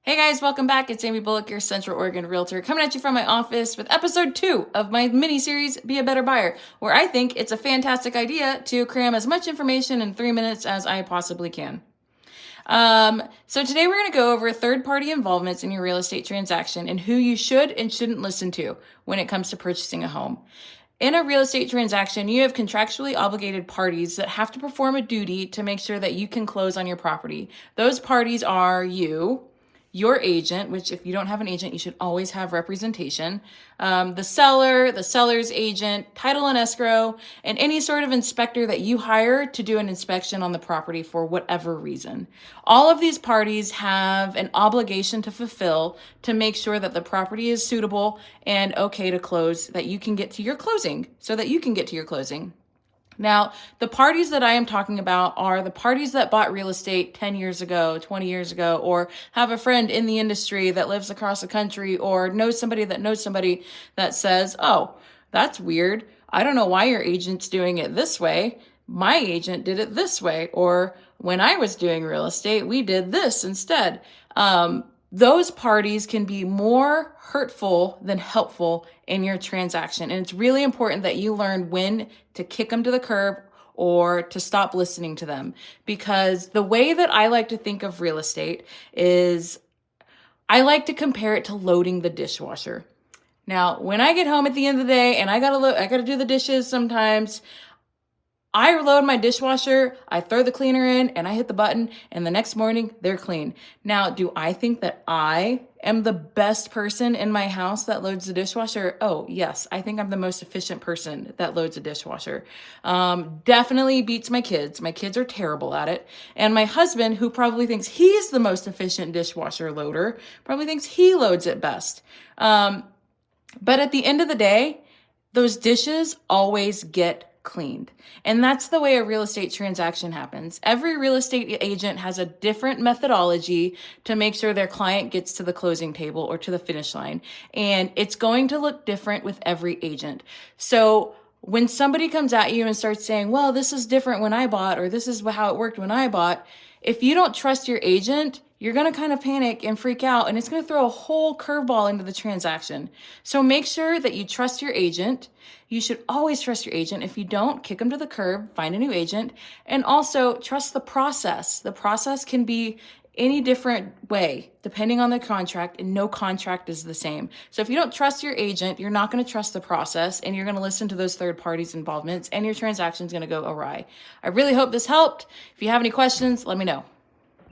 Hey guys, welcome back. It's Amy Bullock, your Central Oregon realtor, coming at you from my office with episode 2 of my mini-series, Be a Better Buyer, where I think it's a fantastic idea to cram as much information in 3 minutes as I possibly can. So today we're going to go over third-party involvements in your real estate transaction and who you should and shouldn't listen to when it comes to purchasing a home. In a real estate transaction, you have contractually obligated parties that have to perform a duty to make sure that you can close on your property. Those parties are you, your agent, which if you don't have an agent, you should always have representation, the seller, the seller's agent, title and escrow, and any sort of inspector that you hire to do an inspection on the property for whatever reason. All of these parties have an obligation to fulfill to make sure that the property is suitable and okay to close, that you can get to your closing, so that you can get to your closing. Now, the parties that I am talking about are the parties that bought real estate 10 years ago, 20 years ago, or have a friend in the industry that lives across the country, or knows somebody that says, oh, that's weird. I don't know why your agent's doing it this way. My agent did it this way. Or when I was doing real estate, we did this instead. Those parties can be more hurtful than helpful in your transaction. And it's really important that you learn when to kick them to the curb or to stop listening to them. Because the way that I like to think of real estate is I like to compare it to loading the dishwasher. Now, when I get home at the end of the day and I gotta do the dishes sometimes, I load my dishwasher, I throw the cleaner in, and I hit the button, and the next morning, they're clean. Now, do I think that I am the best person in my house that loads the dishwasher? Oh, yes. I think I'm the most efficient person that loads a dishwasher. Definitely beats my kids. My kids are terrible at it. And my husband, who probably thinks he's the most efficient dishwasher loader, probably thinks he loads it best. But at the end of the day, those dishes always get cleaned. And that's the way a real estate transaction happens. Every real estate agent has a different methodology to make sure their client gets to the closing table or to the finish line. And it's going to look different with every agent. So when somebody comes at you and starts saying, well, this is different when I bought, or this is how it worked when I bought, if you don't trust your agent, you're going to kind of panic and freak out, and it's going to throw a whole curveball into the transaction. So make sure that you trust your agent. You should always trust your agent. If you don't, kick them to the curb, find a new agent, and also trust the process. The process can be any different way depending on the contract, and no contract is the same. So if you don't trust your agent, you're not going to trust the process, and you're going to listen to those third parties' involvements, and your transaction is going to go awry. I really hope this helped. If you have any questions, let me know.